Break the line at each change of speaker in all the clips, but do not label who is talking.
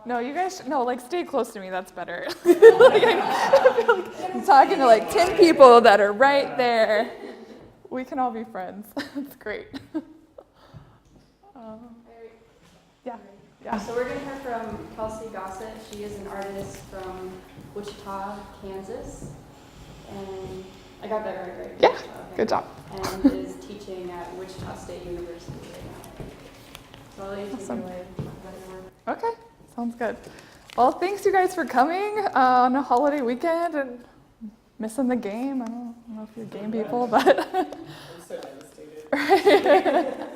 No, you guys, no, like stay close to me, that's better. Like, I feel like I'm talking to like 10 people that are right there. We can all be friends. That's great. Yeah.
So we're going to hear from Kelsey Gossett. She is an artist from Wichita, Kansas. And I got that right?
Yeah,
Wichita, okay.
Good job.
And is teaching at Wichita State University right now. So I'll let you take it away.
Okay, sounds good. Well, thanks you guys for coming on a holiday weekend and missing the game. I don't know if you're game people, but
I'm so devastated.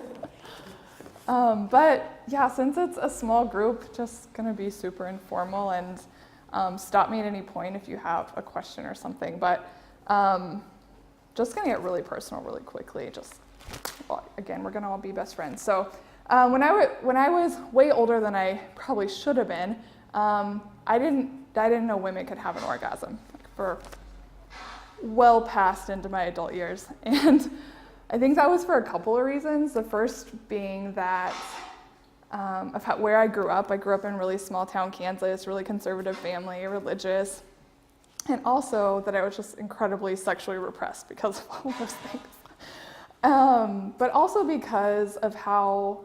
But yeah, since it's a small group, just gonna be super informal and stop me at any point if you have a question or something. But just gonna get really personal really quickly. Well, again, we're gonna all be best friends. So when I was way older than I probably should have been, I didn't know women could have an orgasm for well past into my adult years. And I think that was for a couple of reasons. The first being that where I grew up in really small town Kansas, really conservative family, religious, and also that I was just incredibly sexually repressed because of all those things. But also because of how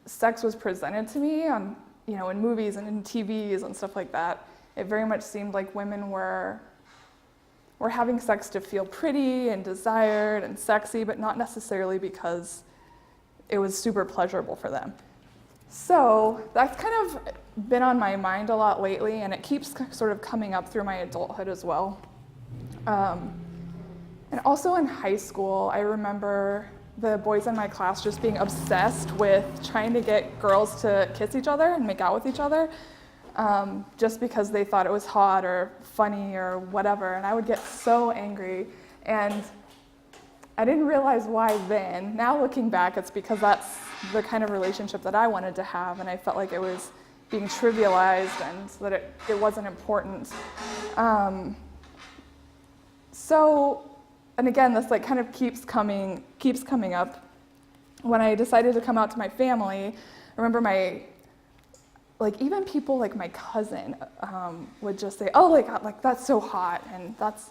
sex was presented to me on, in movies and in TVs and stuff like that. It very much seemed like women were having sex to feel pretty and desired and sexy, but not necessarily because it was super pleasurable for them. So that's kind of been on my mind a lot lately, and it keeps sort of coming up through my adulthood as well. And also in high school, I remember the boys in my class just being obsessed with trying to get girls to kiss each other and make out with each other. Just because they thought it was hot or funny or whatever, and I would get so angry, and I didn't realize why then. Now looking back, it's because that's the kind of relationship that I wanted to have, and I felt like it was being trivialized and that it wasn't important. And again, this like kind of keeps coming up. When I decided to come out to my family, I remember even people like my cousin would just say, "Oh, like that's so hot," and that's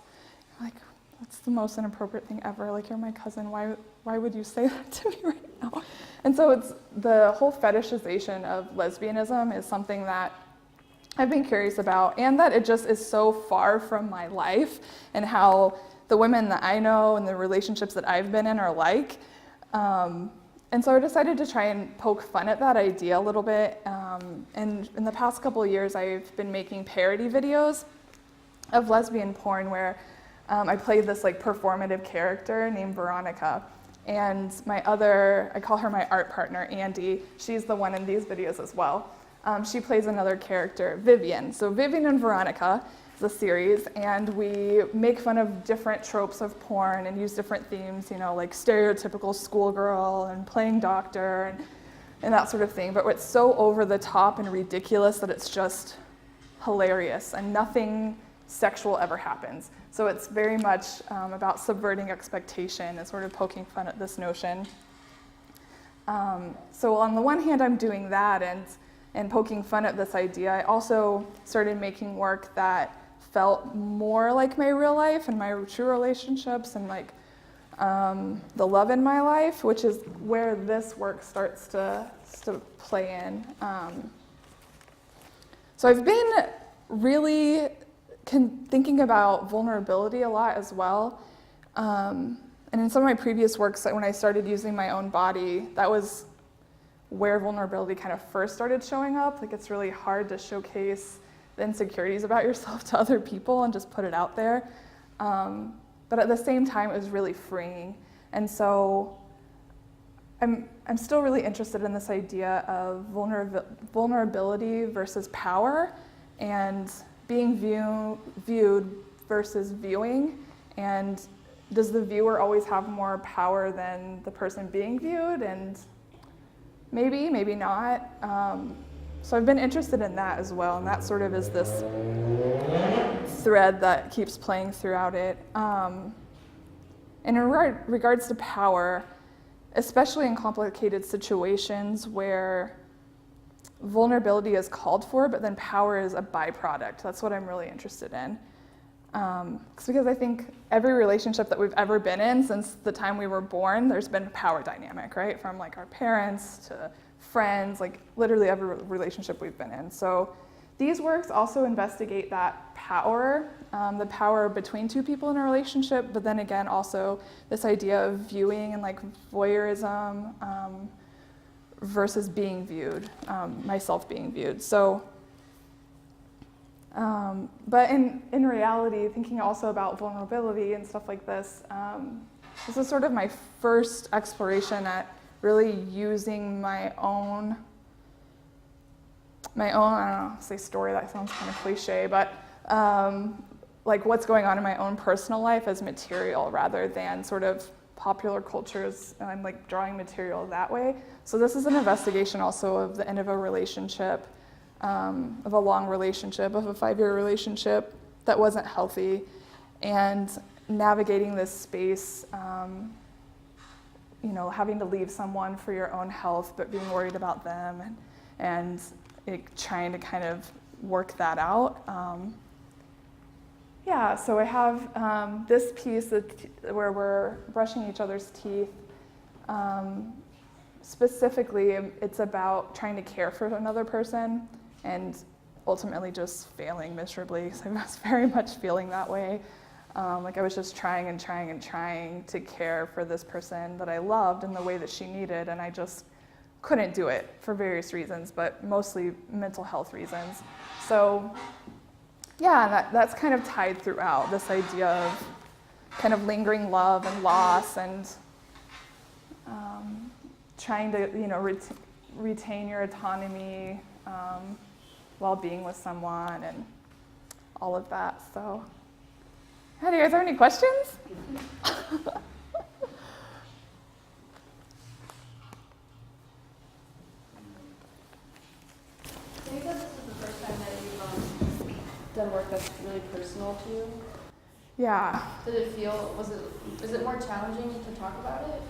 the most inappropriate thing ever. Like, you're my cousin. Why would you say that to me right now? And so it's the whole fetishization of lesbianism is something that I've been curious about, and that it just is so far from my life and how the women that I know and the relationships that I've been in are like. And so I decided to try and poke fun at that idea a little bit. And in the past couple of years, I've been making parody videos of lesbian porn where I played this like performative character named Veronica. And I call her my art partner, Andy. She's the one in these videos as well. She plays another character, Vivian. So Vivian and Veronica is a series, and we make fun of different tropes of porn and use different themes, like stereotypical schoolgirl and playing doctor and that sort of thing. But it's so over the top and ridiculous that it's just hilarious, and nothing sexual ever happens. So it's very much about subverting expectation and sort of poking fun at this notion. So on the one hand, I'm doing that and poking fun at this idea. I also started making work that felt more like my real life and my true relationships and like the love in my life, which is where this work starts to play in. So I've been really thinking about vulnerability a lot as well. And in some of my previous works, when I started using my own body, that was where vulnerability kind of first started showing up. Like, it's really hard to showcase the insecurities about yourself to other people and just put it out there. But at the same time, it was really freeing. And so I'm still really interested in this idea of vulnerability versus power, and being viewed versus viewing. And does the viewer always have more power than the person being viewed? And maybe not. So I've been interested in that as well, and that sort of is this thread that keeps playing throughout it. And in regards to power, especially in complicated situations where vulnerability is called for, but then power is a byproduct. That's what I'm really interested in. Because I think every relationship that we've ever been in since the time we were born, there's been a power dynamic, right? From like our parents to friends, like literally every relationship we've been in. So these works also investigate that power, the power between two people in a relationship, but then again also this idea of viewing and like voyeurism versus being viewed, myself being viewed. So. But in reality, thinking also about vulnerability and stuff like this, this is sort of my first exploration at really using my own, I don't know, say story, that sounds kind of cliche, but like what's going on in my own personal life as material rather than sort of popular cultures, and I'm like drawing material that way. So this is an investigation also of the end of a relationship, of a long relationship, of a 5-year relationship that wasn't healthy, and navigating this space, having to leave someone for your own health, but being worried about them, and trying to kind of work that out. So I have this piece where we're brushing each other's teeth. Specifically, it's about trying to care for another person and ultimately just failing miserably. So I was very much feeling that way. Like I was just trying and trying and trying to care for this person that I loved in the way that she needed, and I just couldn't do it for various reasons, but mostly mental health reasons. So that's kind of tied throughout, this idea of kind of lingering love and loss, and trying to retain your autonomy while being with someone and all of that. So, do you guys have any questions?
So you said this is the first time that you've done work that's really personal to you?
Yeah.
Did it feel, is it more challenging to talk about it?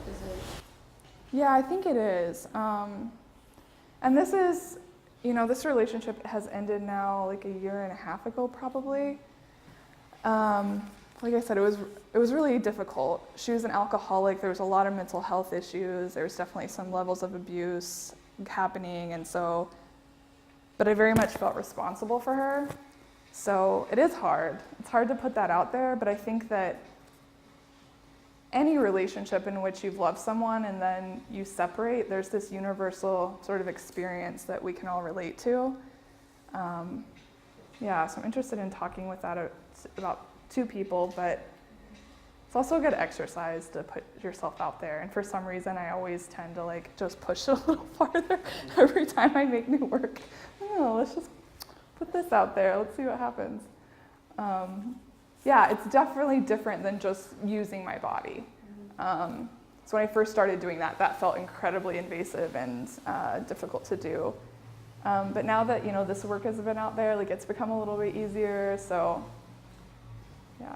Yeah, I think it is. And this is, this relationship has ended now like a year and a half ago probably. Like I said, it was really difficult. She was an alcoholic. There was a lot of mental health issues. There was definitely some levels of abuse happening, but I very much felt responsible for her. So it is hard. It's hard to put that out there, but I think that any relationship in which you've loved someone and then you separate, there's this universal sort of experience that we can all relate to. So I'm interested in talking with that about two people, but it's also a good exercise to put yourself out there. And for some reason, I always tend to just push it a little farther every time I make new work. Let's just put this out there. Let's see what happens. It's definitely different than just using my body. So when I first started doing that felt incredibly invasive and difficult to do. But now that, this work has been out there, it's become a little bit easier, so, yeah.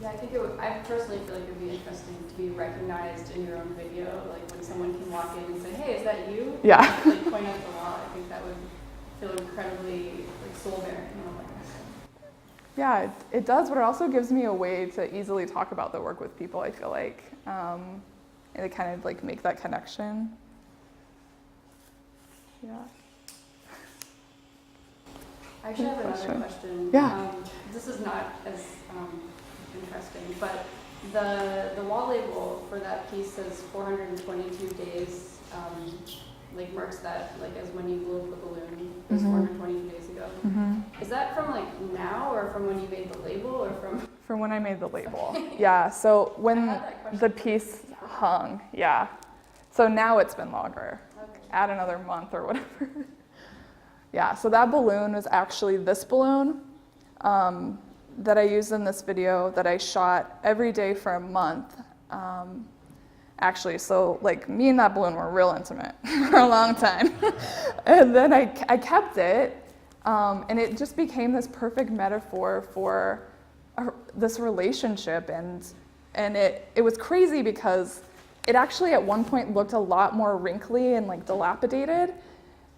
Yeah, I personally feel like it would be interesting to be recognized in your own video, when someone can walk in and say, hey, is that you?
Yeah.
Point out the wall. I think that would feel incredibly, soul-bearing.
Yeah, it does, but it also gives me a way to easily talk about the work with people, I feel like. And to kind of make that connection. Yeah.
I actually have another question.
Yeah.
This is not as interesting, but the wall label for that piece says 422 days, marks that, as when you blew up the balloon, it was 422 days ago.
Mm-hmm.
Is that from now, or from when you made the label, or from?
From when I made the label. Yeah, so when the piece hung, yeah. So now it's been longer.
Okay.
Add another month or whatever. Yeah, so that balloon was actually this balloon that I used in this video that I shot every day for a month. Actually, so me and that balloon were real intimate for a long time. And then I kept it, and it just became this perfect metaphor for this relationship. And it was crazy because it actually at one point looked a lot more wrinkly and dilapidated.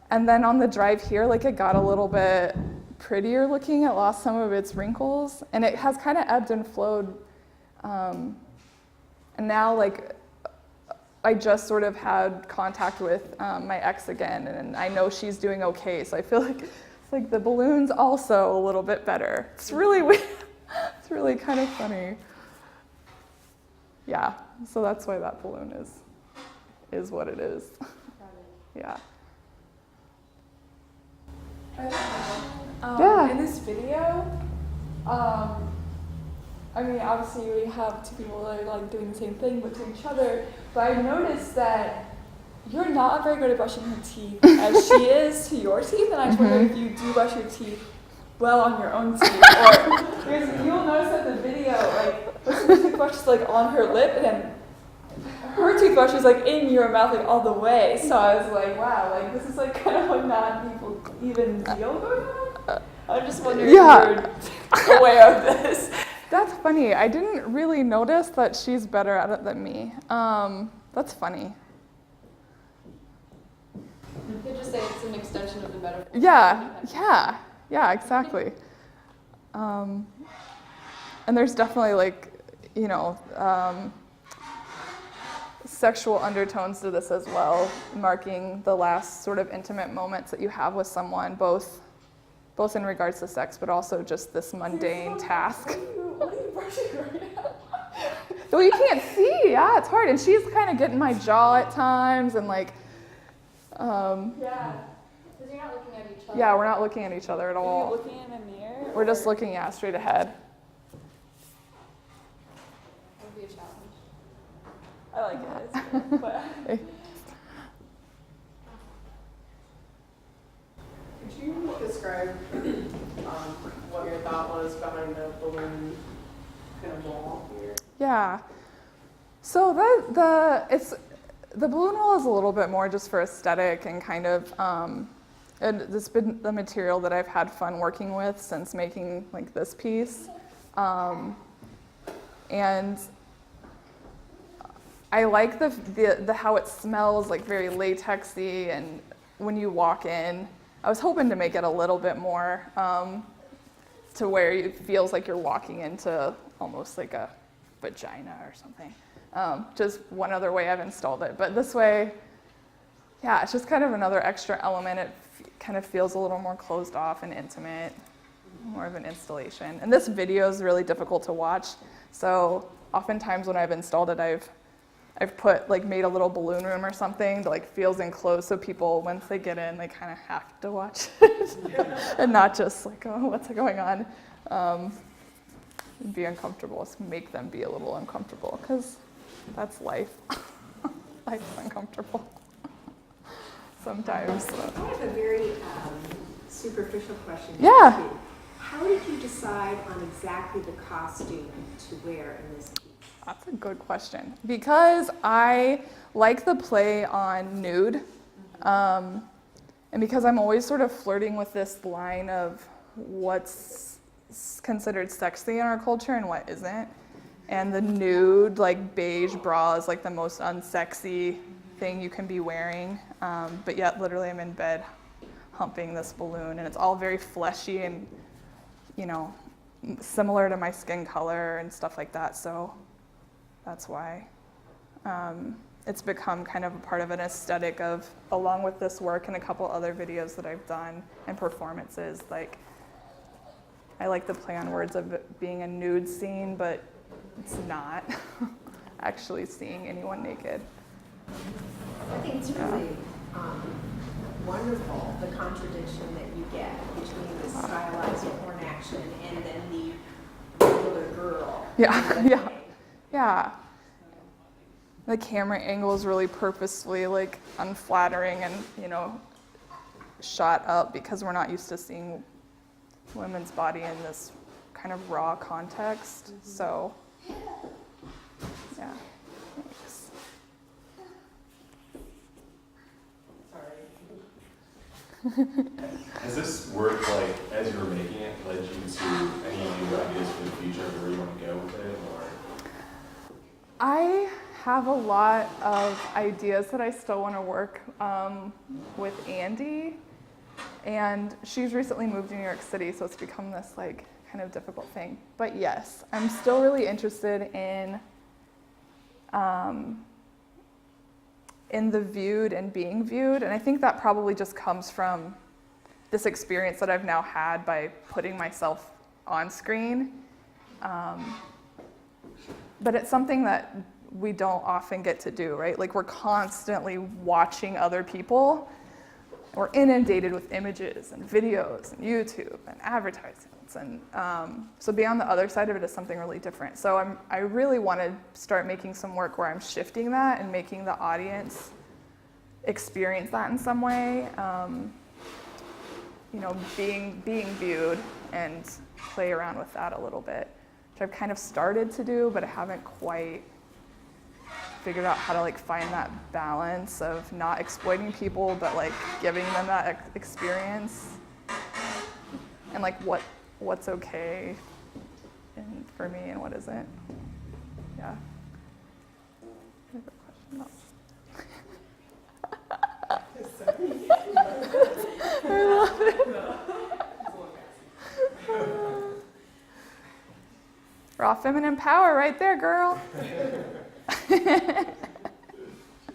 And then on the drive here, like it got a little bit prettier looking. It lost some of its wrinkles, and it has kind of ebbed and flowed. And now, like, I just sort of had contact with my ex again, and I know she's doing okay. So I feel like it's like the balloon's also a little bit better. It's really weird. It's really kind of funny. Yeah. So that's why that balloon is what it is. Yeah. Yeah.
In this video, I mean, obviously we have two people that are like doing the same thing but to each other, but I noticed that you're not very good at brushing your teeth as she is to your teeth, and I just wonder if you do brush your teeth well on your own teeth, or because you'll notice that the video, like, the toothbrush is like on her lip, and then her toothbrush is like in your mouth, like all the way. So I was like, wow, like this is like kind of like not people even deal going on. I'm just wondering if you're aware of this.
That's funny. I didn't really notice that she's better at it than me. That's funny.
You could just say it's an extension of the metaphor.
Yeah, exactly. And there's definitely like, you know, sexual undertones to this as well, marking the last sort of intimate moments that you have with someone, both in regards to sex, but also just this mundane task.
What are you brushing right now?
Well, you can't see. Yeah, it's hard. And she's kind of getting my jaw at times, and like,
Yeah, because you're not looking at each other.
yeah, we're not looking at each other at
Are you
all.
looking in a mirror?
We're just looking, straight ahead.
That would be a challenge.
I like it. It's good, but
Could you describe what your thought was behind the balloon kind of wall here?
Yeah. So the balloon wall is a little bit more just for aesthetic and kind of, and this has been the material that I've had fun working with since making like this piece. And I like the how it smells, like very latexy, and when you walk in, I was hoping to make it a little bit more to where it feels like you're walking into almost like a vagina or something. Just one other way I've installed it. But this way, yeah, it's just kind of another extra element. It kind of feels a little more closed off and intimate, more of an installation. And this video is really difficult to watch. So oftentimes when I've installed it, I've put, like, made a little balloon room or something that, like, feels enclosed, so people, once they get in, they kind of have to watch it and not just like, oh, what's going on? Be uncomfortable, just make them be a little uncomfortable, because that's life. Life's uncomfortable sometimes. So.
I have a very superficial question.
Yeah.
You. How did you decide on exactly the costume to wear in this piece?
That's a good question. Because I like the play on nude, and because I'm always sort of flirting with this line of what's considered sexy in our culture and what isn't, and the nude, like, beige bra is like the most unsexy thing you can be wearing, but yet literally I'm in bed humping this balloon, and it's all very fleshy and, you know, similar to my skin color and stuff like that. So that's why it's become kind of a part of an aesthetic of, along with this work and a couple other videos that I've done and performances, like, I like the play on words of it being a nude scene, but it's not actually seeing anyone naked.
I think it's really wonderful, the contradiction that you get between the stylized porn action and then the regular girl.
Yeah. The camera angle is really purposefully, like, unflattering and, you know, shot up because we're not used to seeing women's body in this kind of raw context. So, yeah. Thanks.
Has this work, like, as you were making it, led you to any new ideas for the future of where you want to go with it, or?
I have a lot of ideas that I still want to work with Andy, and she's recently moved to New York City, so it's become this like kind of difficult thing. But yes, I'm still really interested in the viewed and being viewed, and I think that probably just comes from this experience that I've now had by putting myself on screen. But it's something that we don't often get to do, right? Like we're constantly watching other people. We're inundated with images and videos and YouTube and advertisements. And so being on the other side of it is something really different. So I really want to start making some work where I'm shifting that and making the audience experience that in some way. You know, being viewed and play around with that a little bit, which I've kind of started to do, but I haven't quite figured out how to like find that balance of not exploiting people, but like giving them that experience, and like what's okay for me and what isn't. Yeah. You have a question? No. I love it. Raw feminine power right there, girl.
She's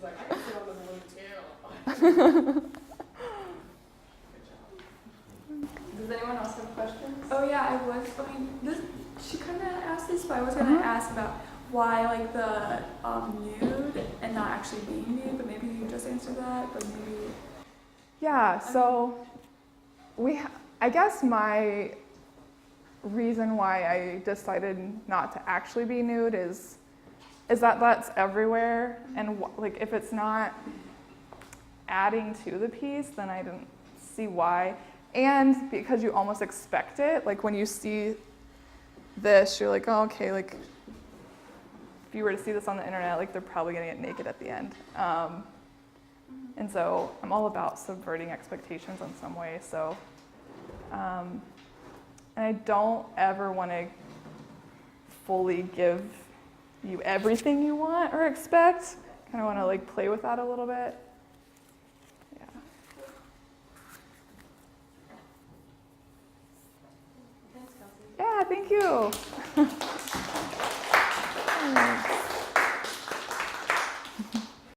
like, I can sit on the balloon too.
Does anyone else have questions?
Oh yeah, I was going. She kind of asked this, but I was gonna ask about why like the nude and not actually being nude. But maybe you just answered that. But maybe.
Yeah. So I guess my reason why I decided not to actually be nude is that that's everywhere, and like if it's not adding to the piece, then I didn't see why. And because you almost expect it, like when you see this, you're like, oh, okay, like if you were to see this on the internet, like they're probably gonna get naked at the end. And so I'm all about subverting expectations in some way. So, and I don't ever want to fully give you everything you want or expect. Kind of want to like play with that a little bit. Yeah.
Thanks, Kelsey.
Yeah, thank you.